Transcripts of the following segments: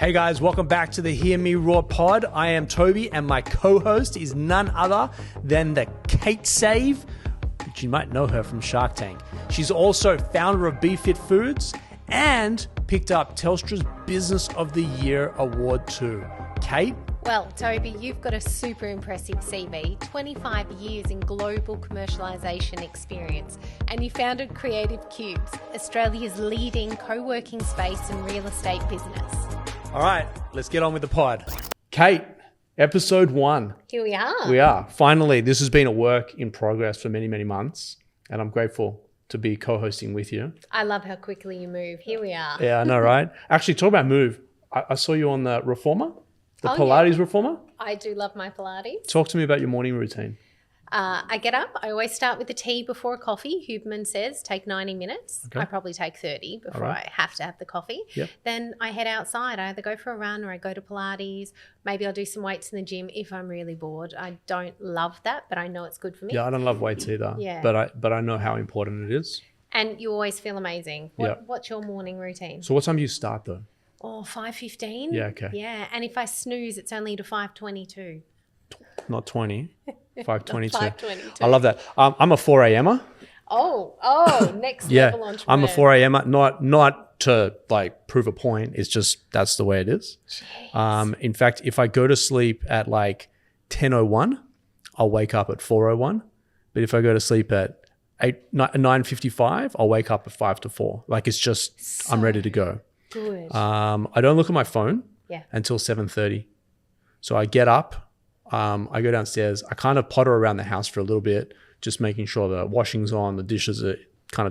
Hey guys, welcome back to the Hear Me Roar pod. I am Tobi and my co-host is none other than the Kate Save, which you might know her from Shark Tank. She's also founder of BeFit Foods and picked up Telstra's Business of the Year award too. Kate? Well, Tobi, you've got a super impressive CV, 25 years in global commercialisation experience, and you founded Creative Cubes, Australia's leading co-working space and real estate business. All right, let's get on with the pod. Kate, episode 1. Here we are. We are. Finally, this has been a work in progress for many, many months, and I'm grateful to be co-hosting with you. I love how quickly you move. Here we are. Yeah, I know, right? Actually, talk about move. I saw you on the Reformer, the Pilates Reformer. I do love my Pilates. Talk to me about your morning routine. I get up. I always start with a tea before a coffee. Huberman says take 90 minutes. Okay. I probably take 30 before I have to have the coffee. Yep. Then I head outside. I either go for a run or I go to Pilates. Maybe I'll do some weights in the gym if I'm really bored. I don't love that, but I know it's good for me. Yeah, I don't love weights either. Yeah. But I know how important it is. And you always feel amazing. What's your morning routine? So what time do you start though? Oh, 5:15. Yeah, okay. Yeah, and if I snooze, it's only to 5:22. Not 20. 5:22. 5:22. I love that. I'm a 4 a.m.er. Oh, next level entrepreneur. I'm a 4 a.m.er. Not to like prove a point. It's just that's the way it is. Jeez. In fact, if I go to sleep at like 10:01, I'll wake up at 4:01. But if I go to sleep at 9:55, I'll wake up at 5 to 4. Like it's just I'm ready to go. Good. I don't look at my phone until 7:30. So I get up. I go downstairs. I kind of potter around the house for a little bit, just making sure the washing's on, the dishes are kind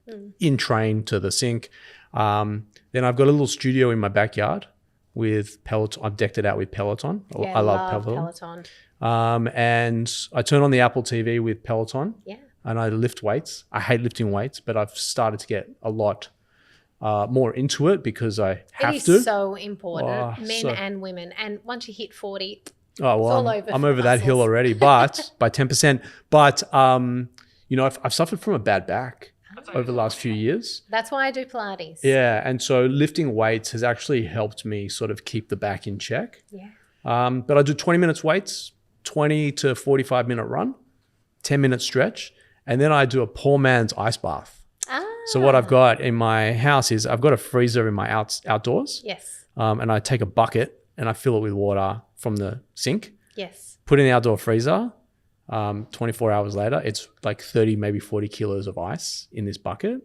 of in train to the sink. Then I've got a little studio in my backyard with Peloton. I've decked it out with Peloton. Yeah, I love Peloton. And I turn on the Apple TV with Peloton. Yeah. And I lift weights. I hate lifting weights, but I've started to get a lot more into it because I have to. It is so important, men and women. And once you hit 40... Oh, well, I'm over that hill already, but by 10%. But, I've suffered from a bad back over the last few years. That's why I do Pilates. Yeah. And so lifting weights has actually helped me sort of keep the back in check. Yeah. But I do 20 minutes weights, 20 to 45 minute run, 10 minute stretch. And then I do a poor man's ice bath. So what I've got in my house is I've got a freezer in my outdoors. Yes. And I take a bucket and I fill it with water from the sink. Yes. Put in the outdoor freezer. 24 hours later, it's like 30, maybe 40 kilos of ice in this bucket.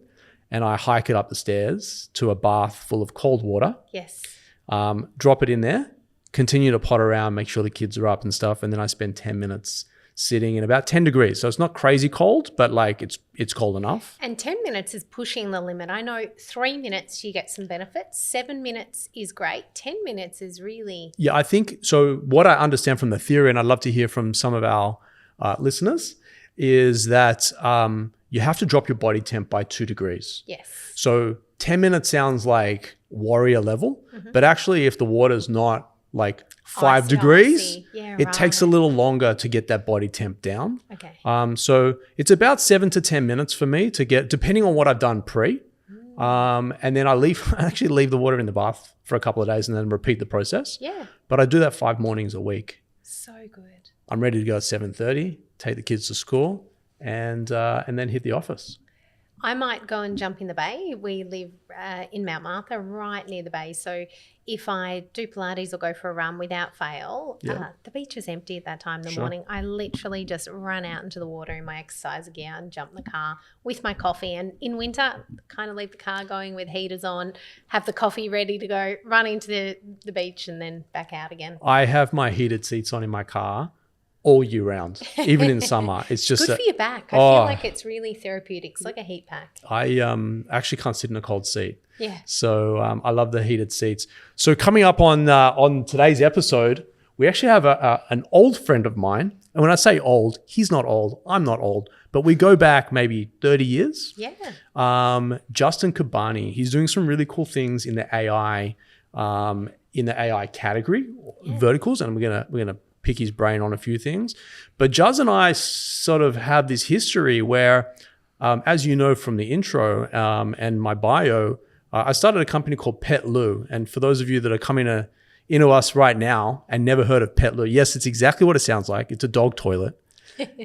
And I hike it up the stairs to a bath full of cold water. Yes. Drop it in there, continue to pot around, make sure the kids are up and stuff. And then I spend 10 minutes sitting in about 10 degrees. So it's not crazy cold, but like it's cold enough. And 10 minutes is pushing the limit. I know 3 minutes you get some benefits. 7 minutes is great. 10 minutes is really... Yeah, I think so. What I understand from the theory, and I'd love to hear from some of our listeners, is that you have to drop your body temp by 2 degrees. Yes. So 10 minutes sounds like warrior level, but actually if the water's not like 5 degrees, it takes a little longer to get that body temp down. Okay. So it's about 7 to 10 minutes for me to get, depending on what I've done pre. And then I actually leave the water in the bath for a couple of days and then repeat the process. Yeah. But I do that 5 mornings a week. So good. I'm ready to go at 7:30, take the kids to school and then hit the office. I might go and jump in the bay. We live in Mount Martha, right near the bay. So if I do Pilates or go for a run without fail, the beach is empty at that time in the morning. I literally just run out into the water in my exercise gear and jump in the car with my coffee. And in winter, kind of leave the car going with heaters on, have the coffee ready to go, run into the beach and then back out again. I have my heated seats on in my car all year round, even in summer. It's just good for your back. I feel like it's really therapeutic. It's like a heat pack. I actually can't sit in a cold seat. Yeah. So I love the heated seats. So coming up on today's episode, we actually have an old friend of mine. And when I say old, he's not old. I'm not old. But we go back maybe 30 years. Yeah. Justin Kabbani. He's doing some really cool things in the AI category, verticals, and we're gonna pick his brain on a few things. But Juz and I sort of have this history where, as you know from the intro and my bio, I started a company called Pet Loo. And for those of you that are coming into us right now and never heard of Pet Loo, yes, it's exactly what it sounds like. It's a dog toilet.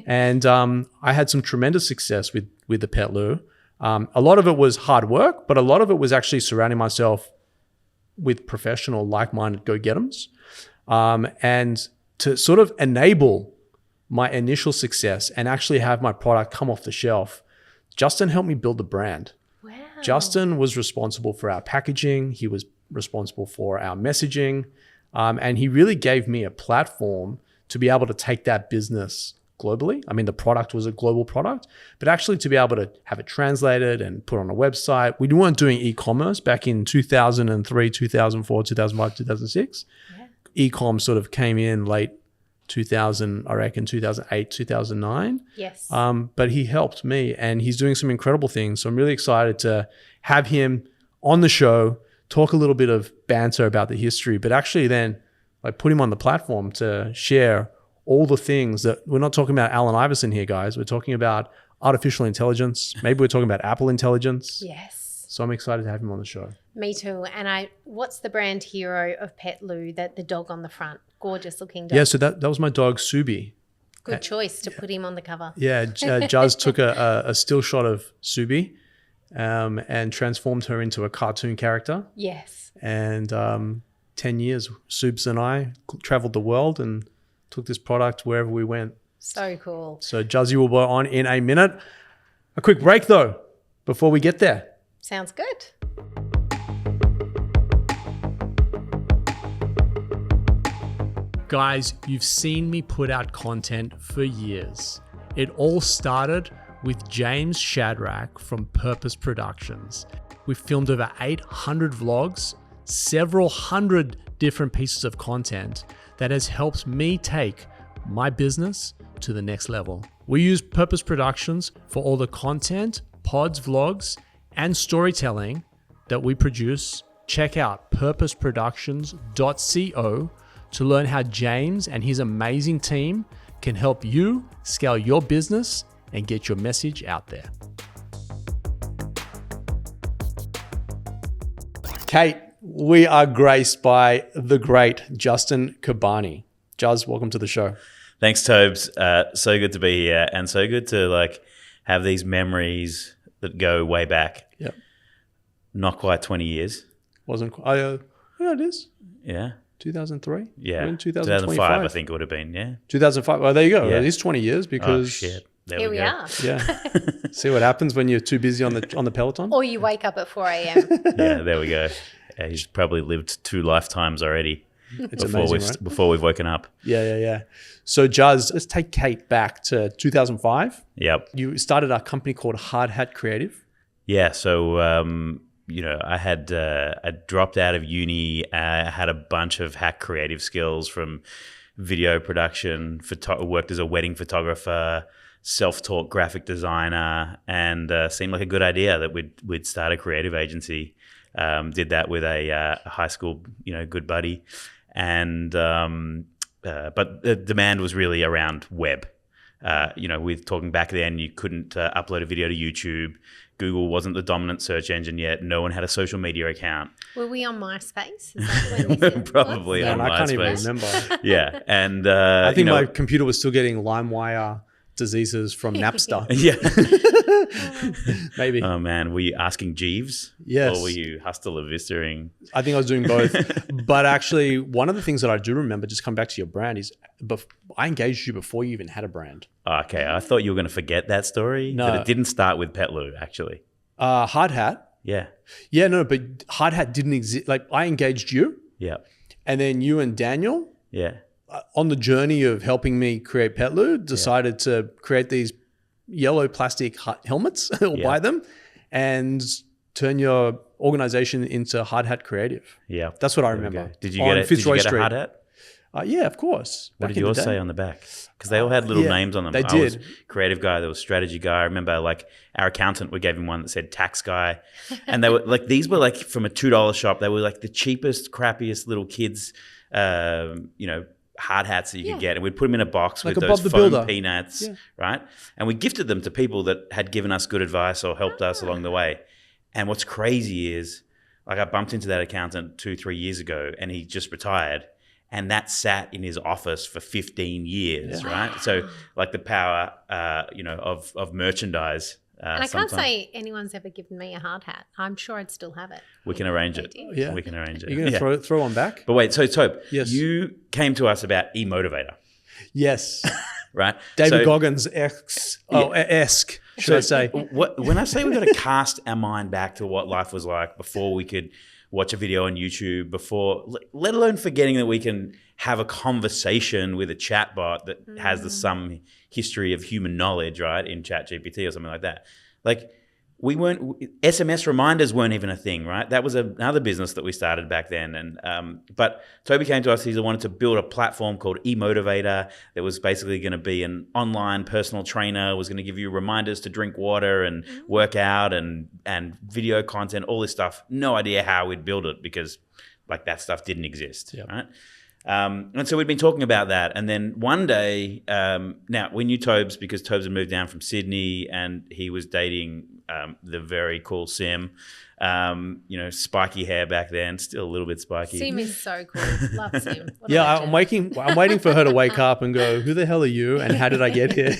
And I had some tremendous success with the Pet Loo. A lot of it was hard work, but a lot of it was actually surrounding myself with professional, like-minded go-getters. And to sort of enable my initial success and actually have my product come off the shelf, Justin helped me build the brand. Wow. Justin was responsible for our packaging. He was responsible for our messaging. And he really gave me a platform to be able to take that business globally. I mean, the product was a global product, but actually to be able to have it translated and put on a website. We weren't doing e-commerce back in 2003, 2004, 2005, 2006. Yeah. E-com sort of came in late 2000, I reckon 2008, 2009. Yes. But he helped me and he's doing some incredible things. So I'm really excited to have him on the show, talk a little bit of banter about the history, but actually then like put him on the platform to share all the things that we're not talking about Allen Iverson here, guys. We're talking about artificial intelligence. Maybe we're talking about Apple intelligence. Yes. So I'm excited to have him on the show. Me too. And what's the brand hero of Pet Loo? That the dog on the front, gorgeous looking dog. Yeah. So that was my dog, Subi. Good choice to put him on the cover. Yeah. Juz took a still shot of Subi and transformed her into a cartoon character. Yes. And 10 years, Subs and I traveled the world and took this product wherever we went. So cool. So Juzzy will be on in a minute. A quick break though, before we get there. Sounds good. Guys, you've seen me put out content for years. It all started with James Shadrack from Purpose Productions. We've filmed over 800 vlogs, several hundred different pieces of content that has helped me take my business to the next level. We use Purpose Productions for all the content, pods, vlogs, and storytelling that we produce. Check out purposeproductions.co to learn how James and his amazing team can help you scale your business and get your message out there. Kate, we are graced by the great Justin Kabbani. Juz, welcome to the show. Thanks, Tobes. So good to be here and so good to have these memories that go way back. Yep. Not quite 20 years. Wasn't quite. Yeah, it is. Yeah. 2003? Yeah. We're in 2005. I think it would have been, yeah. 2005. Well, there you go. Yeah. It is 20 years because... Oh, shit. Here we are. Yeah. See what happens when you're too busy on the Peloton? Or you wake up at 4 a.m. Yeah, there we go. Yeah, he's probably lived 2 lifetimes already before we've woken up. Yeah. So, Juz, let's take Kate back to 2005. Yep. You started a company called Hard Hat Creative. Yeah, so... I had I dropped out of uni. I had a bunch of hack creative skills from video production, worked as a wedding photographer, self-taught graphic designer, and seemed like a good idea that we'd start a creative agency. Did that with a high school, good buddy, and but the demand was really around web. With talking back then, you couldn't upload a video to YouTube. Google wasn't the dominant search engine yet. No one had a social media account. Were we on MySpace? Is that when this Probably on MySpace. I can't even remember. Yeah, and I think my computer was still getting LimeWire diseases from Napster. Yeah. Maybe. Oh man, were you asking Jeeves? Yes. Or were you Hustler Vistering? I think I was doing both. But actually, one of the things that I do remember, just come back to your brand, is I engaged you before you even had a brand. Okay, I thought you were going to forget that story. No. But it didn't start with Pet Loo, actually. Hard Hat. Yeah. Yeah, no, but Hard Hat didn't exist. Like, I engaged you. Yeah. And then you and Daniel. Yeah. On the journey of helping me create Pet Loo, decided to create these yellow plastic helmets or buy them and turn your organization into Hard Hat Creative. Yeah. That's what I remember. Did you get a hard hat? Yeah, of course. What did yours say on the back? Because they all had little names on them. They I was did. Creative guy, there was strategy guy. I remember our accountant, we gave him one that said tax guy. And they were these were from a $2 shop. They were the cheapest, crappiest little kids, hard hats that you could get, and we'd put them in a box with those foam peanuts, right? And we gifted them to people that had given us good advice or helped us along the way. And what's crazy is Like I bumped into that accountant 2-3 years ago, and he just retired, and that sat in his office for 15 years, right? So like the power, of merchandise. And I can't say anyone's ever given me a hard hat. I'm sure I'd still have it. We can arrange it. Yeah. We can arrange it. You're going to throw one back? But wait, so Tob, yes. You came to us about eMotivator. Yes. Right? David Goggins-esque, should I say. When I say we've got to cast our mind back to what life was like before we could watch a video on YouTube, before, let alone forgetting that we can have a conversation with a chatbot that has some history of human knowledge, right, in ChatGPT or something like that. Like, SMS reminders weren't even a thing, right? That was another business that we started back then. And but Tobi came to us. He wanted to build a platform called eMotivator that was basically going to be an online personal trainer, was going to give you reminders to drink water and work out and video content, all this stuff. No idea how we'd build it because like that stuff didn't exist, right? And so we'd been talking about that. And then one day, now we knew Tobes because Tobes had moved down from Sydney and he was dating the very cool Sim, spiky hair back then, still a little bit spiky. Sim is so cool. Love Sim. I'm waiting for her to wake up and go, who the hell are you? And how did I get here?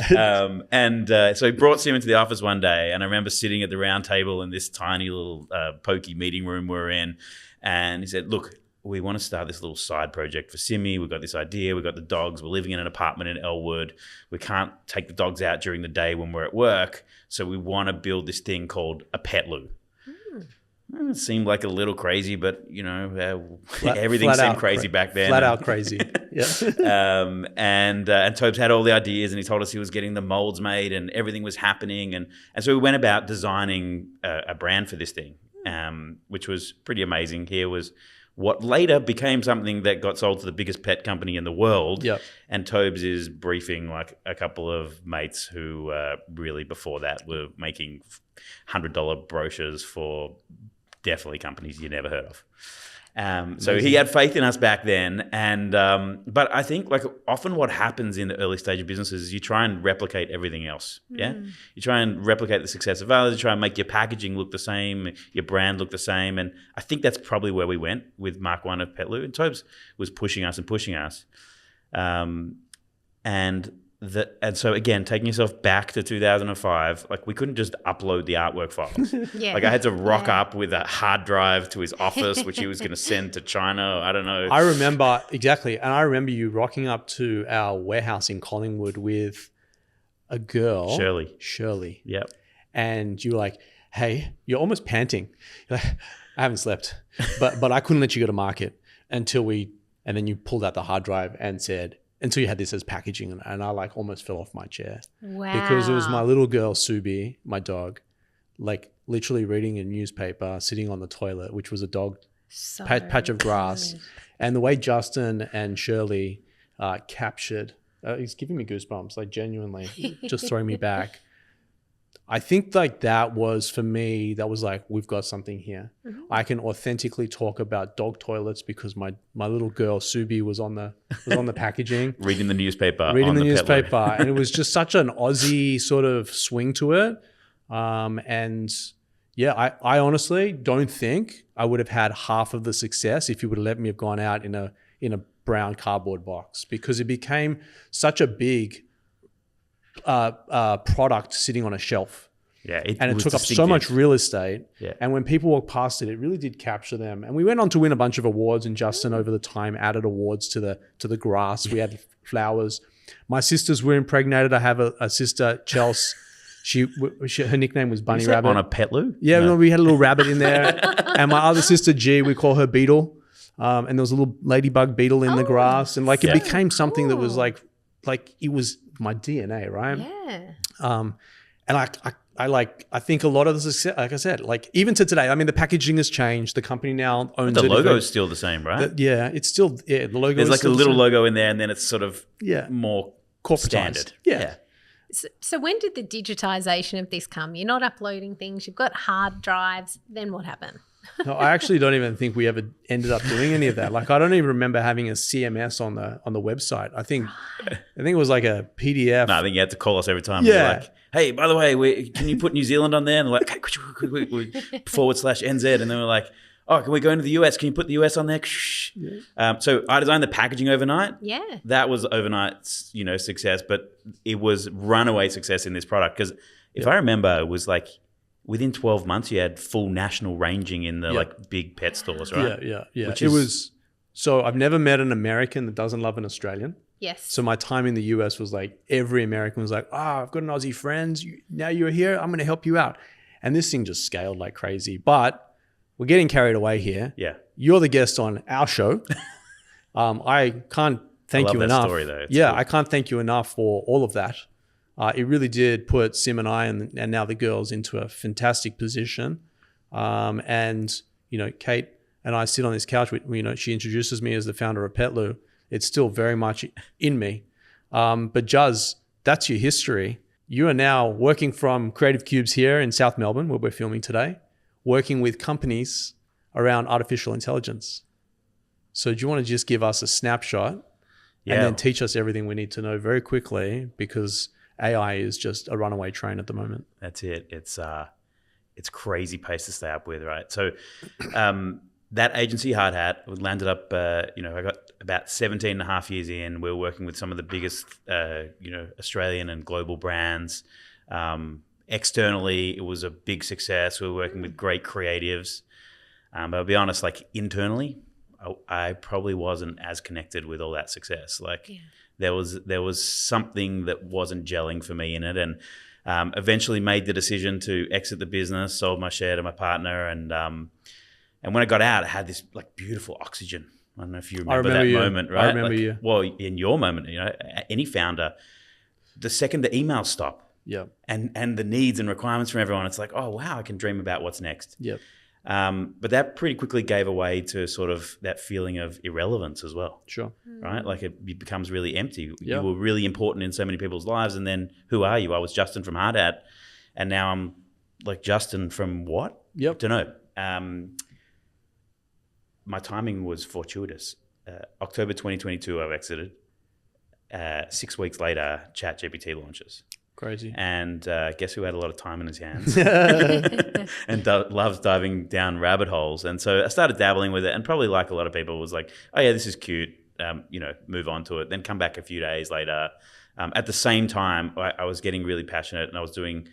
So he brought Sim into the office one day. And I remember sitting at the round table in this tiny little pokey meeting room we're in. And he said, look, we want to start this little side project for Simmy. We've got this idea. We've got the dogs. We're living in an apartment in Elwood. We can't take the dogs out during the day when we're at work. So we want to build this thing called a pet loo. It seemed like a little crazy, but, everything seemed crazy back then. Flat out crazy. Yeah. And Tobes had all the ideas and he told us he was getting the molds made and everything was happening. And so we went about designing a brand for this thing, which was pretty amazing. Here was what later became something that got sold to the biggest pet company in the world. Yep. And Tobes is briefing like a couple of mates who really before that were making $100 brochures for definitely companies you never heard of. So he had faith in us back then. And but I think like often what happens in the early stage of businesses is you try and replicate everything else. Yeah. You try and replicate the success of others, you try and make your packaging look the same, your brand look the same. And I think that's probably where we went with Mark 1 of Petloo. And Tobes was pushing us. And so again, taking yourself back to 2005, like we couldn't just upload the artwork files. Like I had to rock up with a hard drive to his office, which he was going to send to China. I don't know. I remember exactly. And I remember you rocking up to our warehouse in Collingwood with a girl. Shirley. Yep. And you were like, hey, you're almost panting. You're like, I haven't slept, but I couldn't let you go to market and then you pulled out the hard drive and said, until you had this as packaging, and I like almost fell off my chair. Wow. Because it was my little girl, Subi, my dog, like literally reading a newspaper, sitting on the toilet, which was a dog patch of grass. And the way Justin and Shirley captured, it's giving me goosebumps, like genuinely just throwing me back. I think like that was for me, that was like, we've got something here. I can authentically talk about dog toilets because my little girl Subi was on the packaging. Reading the newspaper. And it was just such an Aussie sort of swing to it. And yeah, I honestly don't think I would have had half of the success if you would have let me have gone out in a brown cardboard box, because it became such a big product sitting on a shelf. Yeah, it took up so much real estate. Yeah. And when people walked past it, it really did capture them. And we went on to win a bunch of awards, and Justin over the time added awards to the grass. We had flowers. My sisters were impregnated. I have a sister, Chelsea. Her nickname was Bunny Rabbit. On a Petloo? Yeah, no. We had a little rabbit in there. And my other sister, G, we call her Beetle. And there was a little ladybug beetle in the grass. And like it became something that was like it was my DNA, right? Yeah. And I think a lot of the success, like I said, like even to today, I mean, the packaging has changed. The company now owns the logo is still the same, right? It's still, the logo There's is like still a little logo in there, and then it's sort of more corporatized. Standard. Yeah. So when did the digitization of this come? You're not uploading things. You've it hard drives. Then what happened? No, I actually don't even think we ever ended up doing any of that. Like, I don't even remember having a CMS on the website. I think it was like a PDF. No, I think you had to call us every time. Yeah. Like, hey, by the way, can you put New Zealand on there? And they're like, /NZ. And then we're like, oh, can we go into the US? Can you put the US on there? So I designed the packaging overnight. Yeah. That was overnight, success, but it was runaway success in this product. Because if I remember, it was like within 12 months, you had full national ranging in the like big pet stores, right? Yeah. So I've never met an American that doesn't love an Australian. Yes. So my time in the US was like every American was like, I've got an Aussie friend. Now you're here. I'm going to help you out. And this thing just scaled like crazy. But we're getting carried away here. Yeah. You're the guest on our show. I can't thank you enough. Story, though. Cool. I can't thank you enough for all of that. It really did put Sim and I and now the girls into a fantastic position. And, Kate and I sit on this couch. She introduces me as the founder of Petloo. It's still very much in me. But Juz, that's your history. You are now working from Creative Cubes here in South Melbourne, where we're filming today, working with companies around artificial intelligence. So do you want to just give us a snapshot and then teach us everything we need to know very quickly, because AI is just a runaway train at the moment. That's it. It's crazy pace to stay up with, right? So that agency, Hard Hat, landed up, I got about 17 and a half years in. We were working with some of the biggest, Australian and global brands. Externally, it was a big success. We were working with great creatives. But I'll be honest, like internally, I probably wasn't as connected with all that success. There was something that wasn't gelling for me in it, and eventually made the decision to exit the business, sold my share to my partner, and when I got out, I had this like beautiful oxygen. I don't know if you remember that moment, right? I remember you. Well, in your moment, any founder, the second the emails stop, and the needs and requirements from everyone, it's like, oh wow, I can dream about what's next. Yep. But that pretty quickly gave away to sort of that feeling of irrelevance as well. Sure. Right? Like it becomes really empty. You were really important in so many people's lives, and then who are you? I was Justin from Hard Hat, and now I'm like Justin from what? Yep. Don't know. My timing was fortuitous. October 2022, I've exited. 6 weeks later, ChatGPT launches. Crazy. And guess who had a lot of time in his hands and loves diving down rabbit holes. And so I started dabbling with it, and probably like a lot of people was like, oh yeah, this is cute. Move on to it. Then come back a few days later. At the same time, I was getting really passionate, and I was studying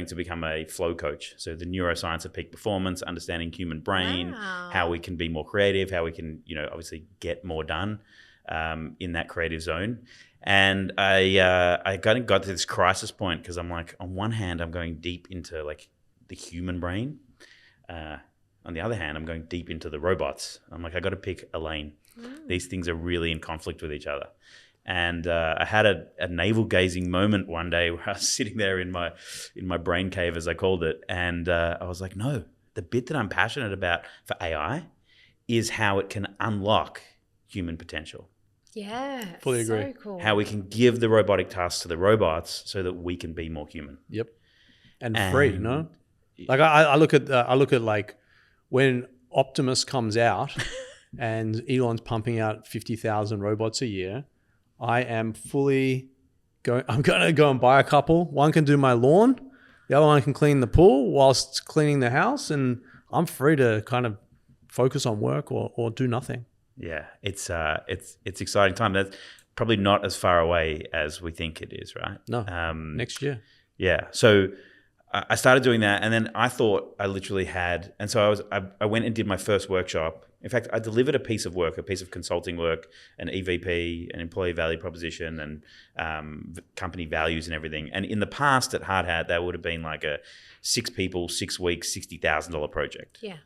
to become a flow coach. So the neuroscience of peak performance, understanding human brain, how we can be more creative, how we can, obviously get more done in that creative zone. And I got to this crisis point, because I'm like, on one hand, I'm going deep into like the human brain. On the other hand, I'm going deep into the robots. I'm like, I got to pick a lane. These things are really in conflict with each other. And I had a navel gazing moment one day where I was sitting there in my brain cave, as I called it, and I was like, no, the bit that I'm passionate about for AI is how it can unlock human potential. Yeah, fully agree. So cool. How we can give the robotic tasks to the robots so that we can be more human. Yep, and free. No, like I look at like when Optimus comes out and Elon's pumping out 50,000 robots a year. I am fully going. I'm gonna go and buy a couple. One can do my lawn, the other one can clean the pool whilst cleaning the house, and I'm free to kind of focus on work or do nothing. Yeah, it's exciting time. That's probably not as far away as we think it is, right? No, next year. Yeah, so I started doing that, and then I thought I literally had, and so I went and did my first workshop. In fact, I delivered a piece of work, a piece of consulting work, an EVP, an employee value proposition, and company values and everything. And in the past at Hard Hat, that would have been like a 6 people, 6 weeks, $60,000 project. Yeah.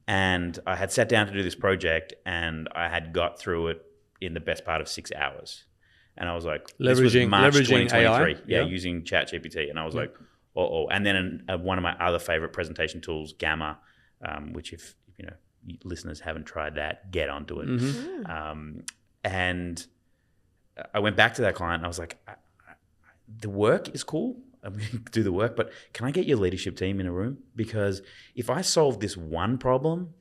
And I had sat down to do this project, and I had got through it in the best part of 6 hours. And I was like, this was March 2023. AI. Yeah, using ChatGPT. And I was like, oh. And then one of my other favorite presentation tools, Gamma, which if listeners haven't tried that, get onto it. Mm-hmm. And I went back to that client, and I was like, the work is cool. I'm going to do the work, but can I get your leadership team in a room? Because if I solve this one problem,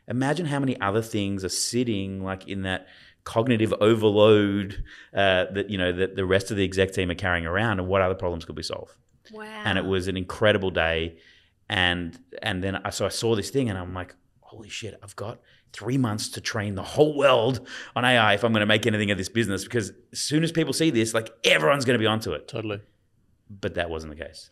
imagine how many other things are sitting like in that cognitive overload that the rest of the exec team are carrying around, and what other problems could we solve? Wow. And it was an incredible day. And then I saw this thing and I'm like, holy shit, I've got 3 months to train the whole world on AI if I'm going to make anything of this business, because as soon as people see this, like everyone's going to be onto it. Totally. But that wasn't the case.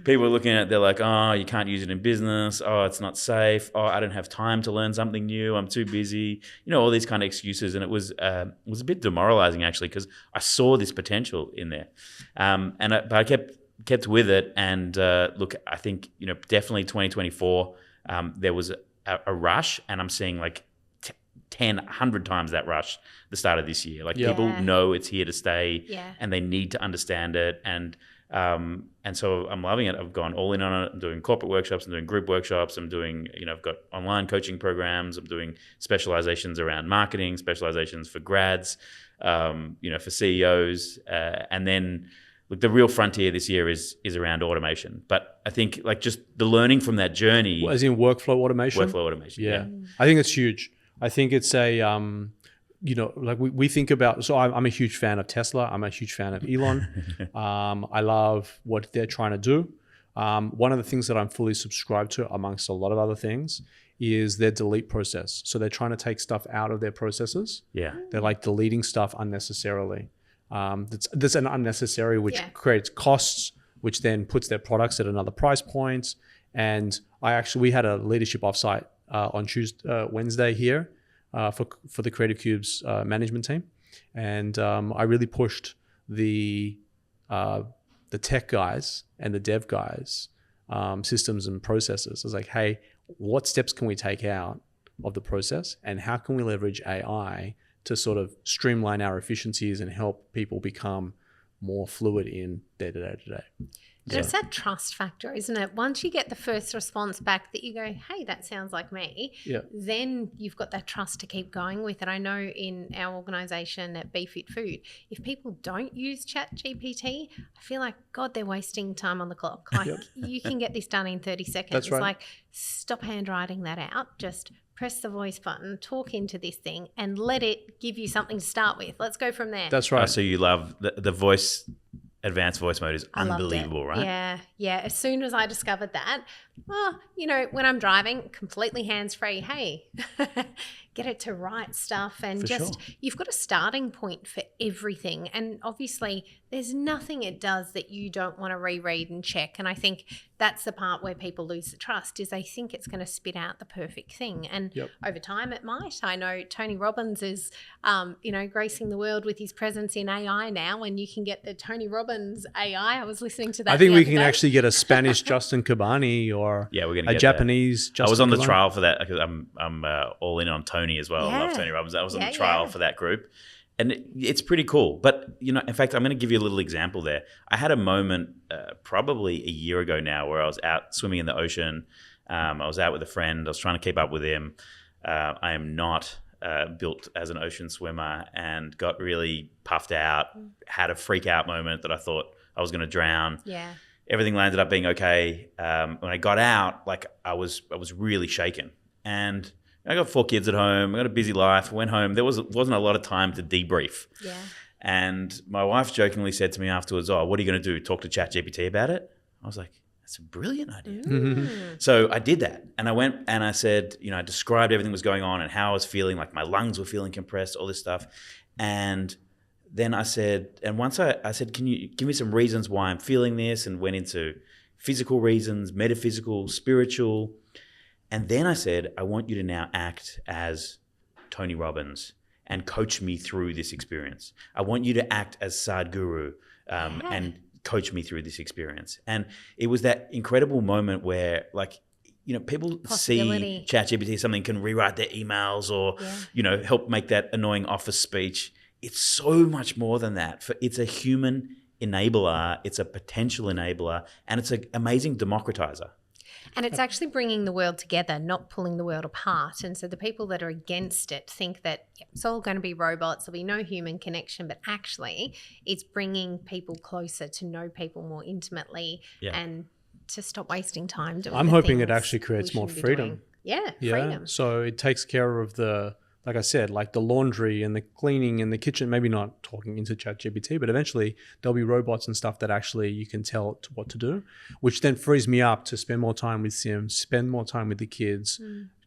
People are looking at it, they're like, oh, you can't use it in business. Oh, it's not safe. Oh, I don't have time to learn something new. I'm too busy. All these kind of excuses. And it was a bit demoralizing, actually, because I saw this potential in there. But I kept with it. And look, I think, definitely 2024, there was a rush, and I'm seeing like 10, 100 times that rush the start of this year. Like people know it's here to stay, and they need to understand it. And so I'm loving it. I've gone all in on it. I'm doing corporate workshops. I'm doing group workshops. I'm doing, I've got online coaching programs. I'm doing specializations around marketing, specializations for grads, for CEOs. And then look, the real frontier this year is around automation. But I think like just the learning from that journey. As in workflow automation? Workflow automation, yeah. I think it's huge. I think it's a, like we think about, so I'm a huge fan of Tesla. I'm a huge fan of Elon. I love what they're trying to do. One of the things that I'm fully subscribed to, amongst a lot of other things, is their delete process. So they're trying to take stuff out of their processes. Yeah. They're like deleting stuff unnecessarily. That's an unnecessary, which creates costs, which then puts their products at another price point. And we had a leadership offsite on Wednesday here for the Creative Cubes management team, and I really pushed the tech guys and the dev guys, systems and processes. I was like, hey, what steps can we take out of the process, and how can we leverage AI to sort of streamline our efficiencies and help people become more fluid in their day-to-day. And it's that trust factor, isn't it? Once you get the first response back that you go, hey, that sounds like me, then you've got that trust to keep going with it. I know in our organisation at BeFit Food, if people don't use ChatGPT, I feel like, God, they're wasting time on the clock. Like you can get this done in 30 seconds. That's right. Like stop handwriting that out. Just press the voice button, talk into this thing and let it give you something to start with. Let's go from there. That's right. So you love the voice. Advanced voice mode is unbelievable, right? Yeah. As soon as I discovered that, when I'm driving, completely hands-free, hey, get it to write stuff and you've got a starting point for everything. And obviously there's nothing it does that you don't want to reread and check. And I think that's the part where people lose the trust is they think it's going to spit out the perfect thing. And over time it might. I know Tony Robbins is, gracing the world with his presence in AI now, and you can get the Tony Robbins AI. I was listening to that. I think we can actually get a Spanish Justin Kabbani or we're gonna a get Japanese that. Justin I was on the Kabbani. trial for that because I'm all in on Tony as well. I love Tony Robbins. I was on the trial for that group. And it's pretty cool. But, in fact, I'm going to give you a little example there. I had a moment probably a year ago now where I was out swimming in the ocean. I was out with a friend. I was trying to keep up with him. I am not built as an ocean swimmer and got really puffed out, had a freak out moment that I thought I was going to drown. Yeah. Everything landed up being okay. When I got out, I was really shaken. And I got 4 kids at home. I got a busy life. I went home. There wasn't a lot of time to debrief. Yeah. And my wife jokingly said to me afterwards, "Oh, what are you going to do? Talk to ChatGPT about it?" I was like, "That's a brilliant idea." So I did that, and I went and I said, I described everything that was going on and how I was feeling, like my lungs were feeling compressed, all this stuff, and then I said, "Can you give me some reasons why I'm feeling this?" And went into physical reasons, metaphysical, spiritual. And then I said, I want you to now act as Tony Robbins and coach me through this experience. I want you to act as Sadhguru and coach me through this experience. And it was that incredible moment where, people see ChatGPT, something can rewrite their emails or, help make that annoying office speech. It's so much more than that. It's a human enabler. It's a potential enabler. And it's an amazing democratizer. And it's actually bringing the world together, not pulling the world apart. And so the people that are against it think that it's all going to be robots, there'll be no human connection, but actually it's bringing people closer to know people more intimately and to stop wasting time doing I'm hoping it actually creates more freedom. Freedom. So it takes care of the like I said, like the laundry and the cleaning and the kitchen, maybe not talking into ChatGPT, but eventually there'll be robots and stuff that actually you can tell it what to do, which then frees me up to spend more time with Sims, spend more time with the kids,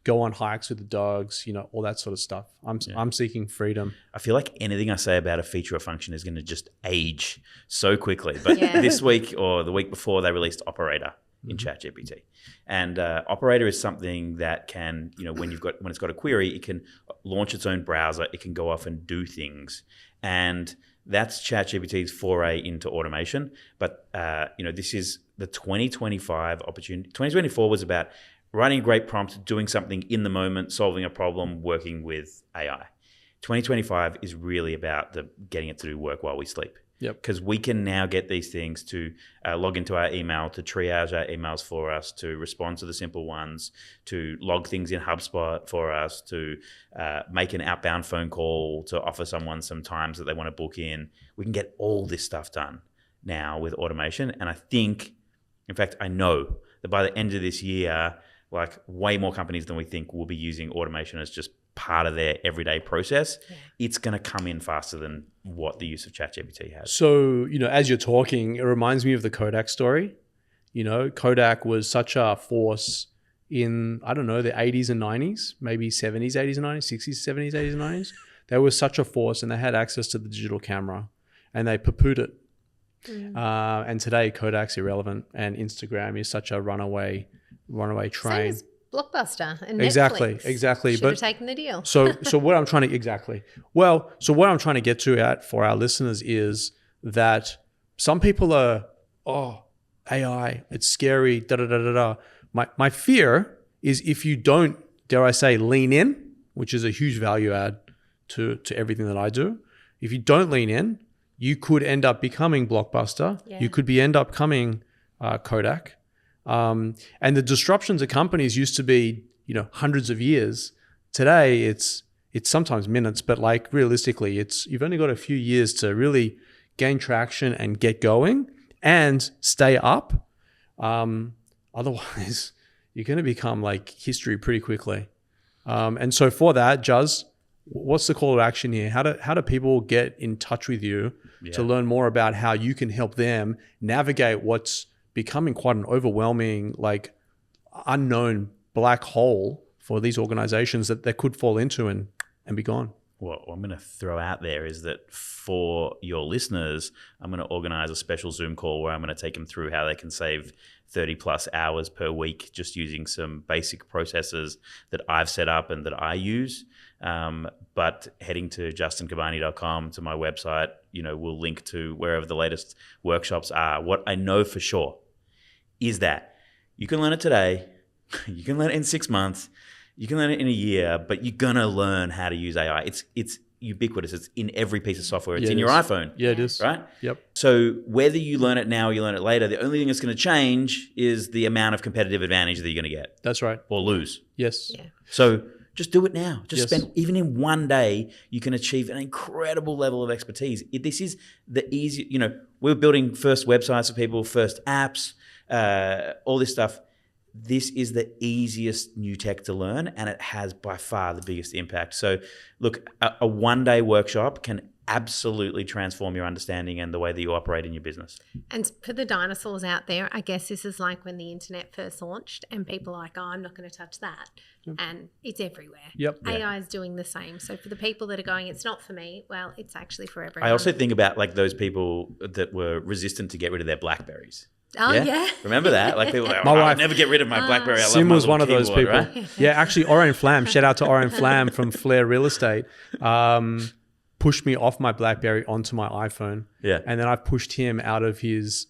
go on hikes with the dogs, all that sort of stuff. I'm seeking freedom. I feel like anything I say about a feature or function is going to just age so quickly. But this week or the week before, they released Operator in ChatGPT. And Operator is something that can, when it's got a query, it can launch its own browser. It can go off and do things. And that's ChatGPT's foray into automation. But, this is the 2025 opportunity. 2024 was about writing a great prompt, doing something in the moment, solving a problem, working with AI. 2025 is really about getting it to do work while we sleep. Yep. Because we can now get these things to log into our email, to triage our emails for us, to respond to the simple ones, to log things in HubSpot for us, to make an outbound phone call, to offer someone some times that they want to book in. We can get all this stuff done now with automation. And I think, in fact, I know that by the end of this year, like way more companies than we think will be using automation as just part of their everyday process. Yeah. It's going to come in faster than what the use of ChatGPT has. So, as you're talking, it reminds me of the Kodak story. Kodak was such a force in, I don't know, the 80s and 90s, maybe 70s, 80s and 90s, 60s, 70s, 80s and 90s. They were such a force and they had access to the digital camera and they poo-pooed it. And today Kodak's irrelevant and Instagram is such a runaway train. Same as Blockbuster and exactly Netflix. Should have taken the deal. so what I'm trying to get to for our listeners is that some people are, AI, it's scary, My fear is if you don't, dare I say, lean in, which is a huge value add to everything that I do. If you don't lean in, you could end up becoming Blockbuster. Yeah. You could end up becoming Kodak. And the disruptions of companies used to be, hundreds of years. Today, it's sometimes minutes, but like realistically, you've only got a few years to really gain traction and get going and stay up. Otherwise, you're going to become like history pretty quickly. And so for that, Juz, what's the call to action here? How do people get in touch with you to learn more about how you can help them navigate what's becoming quite an overwhelming, like unknown black hole for these organizations that they could fall into and be gone? What I'm going to throw out there is that for your listeners, I'm going to organize a special Zoom call where I'm going to take them through how they can save 30 plus hours per week just using some basic processes that I've set up and that I use. But heading to justinkabbani.com, to my website, we'll link to wherever the latest workshops are. What I know for sure is that you can learn it today, you can learn it in 6 months, you can learn it in a year, but you're going to learn how to use AI. It's ubiquitous. It's in every piece of software. It's in your iPhone. Yeah, it is. Right? Yep. So whether you learn it now or you learn it later, the only thing that's going to change is the amount of competitive advantage that you're going to get. That's right. Or lose. Yes. Yeah. So just do it now. Just spend, even in one day, you can achieve an incredible level of expertise. This is the easy, we're building first websites for people, first apps, all this stuff. This is the easiest new tech to learn, and it has by far the biggest impact. So look, a one-day workshop can absolutely transform your understanding and the way that you operate in your business. And for the dinosaurs out there, I guess this is like when the internet first launched and people are like, I'm not going to touch that. Yep. And it's everywhere. Yep. AI is doing the same. So for the people that are going, it's not for me, well, it's actually for everyone. I also think about like those people that were resistant to get rid of their Blackberries. Oh, yeah. Remember that? Like people were like, I'll never get rid of my Blackberry. Sim was one of those people. Right? Yeah, actually, Orion Flam, shout out to Orion Flam from Flair Real Estate, pushed me off my Blackberry onto my iPhone. Yeah. And then I pushed him out of his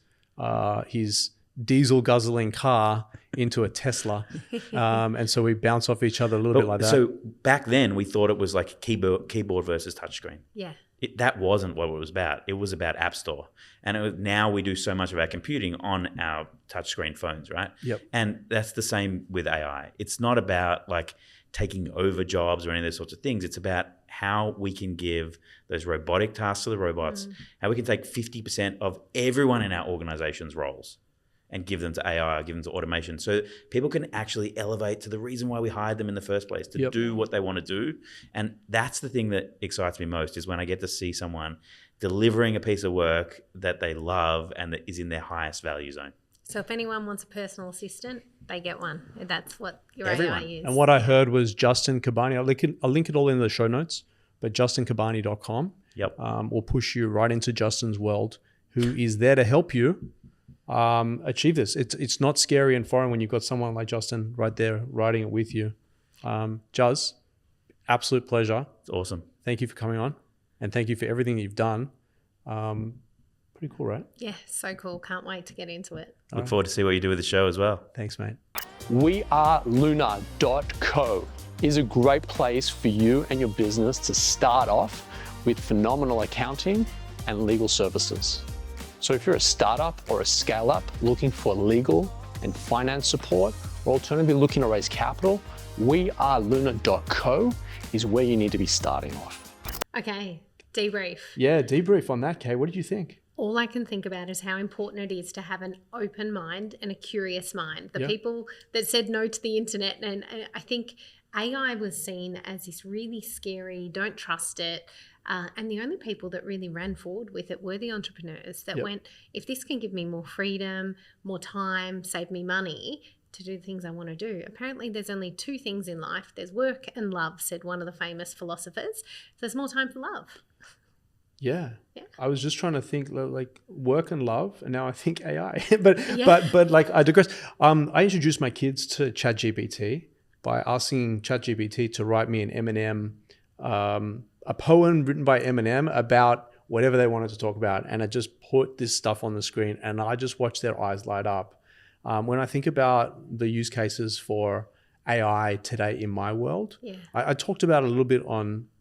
diesel guzzling car into a Tesla. And so we bounce off each other a little bit like that. So back then we thought it was like keyboard versus touchscreen. Yeah. That wasn't what it was about. It was about App Store. And now we do so much of our computing on our touchscreen phones, right? Yep. And that's the same with AI. It's not about like taking over jobs or any of those sorts of things. It's about how we can give those robotic tasks to the robots, how we can take 50% of everyone in our organization's roles and give them to AI, give them to automation, so people can actually elevate to the reason why we hired them in the first place, to do what they want to do. And that's the thing that excites me most, is when I get to see someone delivering a piece of work that they love and that is in their highest value zone. So if anyone wants a personal assistant, they get one. That's what your Everyone. AI is. And what I heard was Justin Kabbani. I'll link it all in the show notes, but justinkabbani.com will push you right into Justin's world, who is there to help you achieve this. It's not scary and foreign when you've got someone like Justin right there writing it with you. Juz, absolute pleasure. It's awesome. Thank you for coming on, and thank you for everything you've done. Pretty cool, right? Yeah, so cool. Can't wait to get into it. Look forward to see what you do with the show as well. Thanks, mate. wearelunar.co is a great place for you and your business to start off with phenomenal accounting and legal services. So if you're a startup or a scale-up looking for legal and finance support, or alternatively looking to raise capital, wearelunar.co is where you need to be starting off. Okay, debrief. Yeah, debrief on that, Kay. What did you think? All I can think about is how important it is to have an open mind and a curious mind. The people that said no to the internet, and I think AI was seen as this really scary, don't trust it. And the only people that really ran forward with it were the entrepreneurs that went, if this can give me more freedom, more time, save me money to do the things I want to do. Apparently there's only two things in life. There's work and love, said one of the famous philosophers. So there's more time for love. Yeah. I was just trying to think like work and love, and now I think AI. but like I digress. I introduced my kids to ChatGPT by asking ChatGPT to write me an Eminem, a poem written by Eminem about whatever they wanted to talk about, and I just put this stuff on the screen, and I just watched their eyes light up. When I think about the use cases for AI today in my world, I talked about it a little bit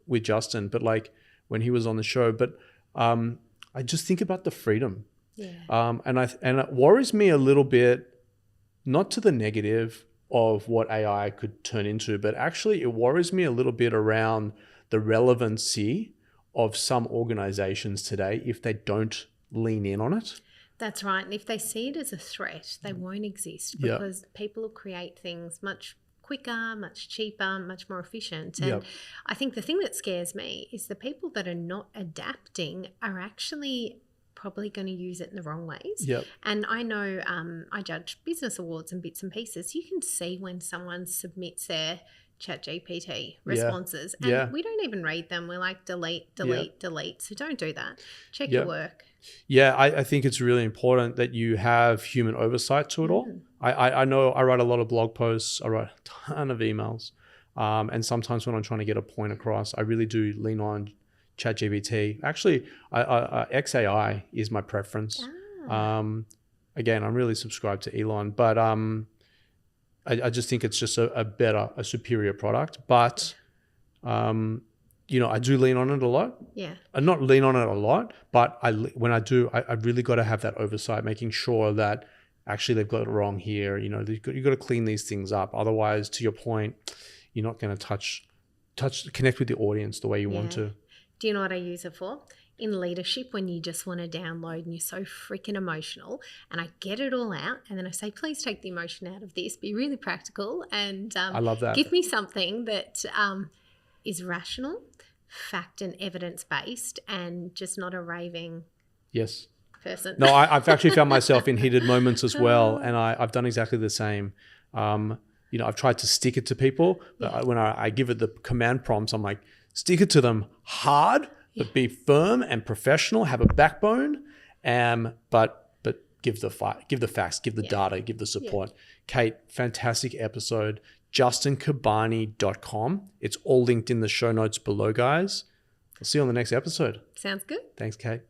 with Justin, but like when he was on the show, but I just think about the freedom. And it worries me a little bit, not to the negative of what AI could turn into, but actually it worries me a little bit around the relevancy of some organizations today if they don't lean in on it. That's right. And if they see it as a threat, they won't exist, because people will create things much quicker, much cheaper, much more efficient. And I think the thing that scares me is the people that are not adapting are actually probably going to use it in the wrong ways. And I know I judge business awards and bits and pieces. You can see when someone submits their ChatGPT responses and we don't even read them. We're like, delete. So don't do that. Check your work. Yeah, I think it's really important that you have human oversight to it all. I know I write a lot of blog posts. I write a ton of emails. And sometimes when I'm trying to get a point across, I really do lean on ChatGPT. Actually, XAI is my preference. Again, I'm really subscribed to Elon, but I just think it's just a superior product. But I do lean on it a lot. Not lean on it a lot, but when I do, I really got to have that oversight, making sure that actually they've got it wrong here. You've got to clean these things up. Otherwise, to your point, you're not going to connect with the audience the way you want to. Do you know what I use it for? In leadership, when you just want to download and you're so freaking emotional, and I get it all out, and then I say, please take the emotion out of this, be really practical, and I love that. Give me something that is rational, fact and evidence-based, and just not a raving person. No, I've actually found myself in heated moments as well, and I've done exactly the same. I've tried to stick it to people, but when I give it the command prompts, I'm like, stick it to them hard, but be firm and professional, have a backbone, but give the facts, give the data, give the support. Kate, fantastic episode. JustinKabbani.com. It's all linked in the show notes below, guys. I'll see you on the next episode. Sounds good. Thanks, Kate.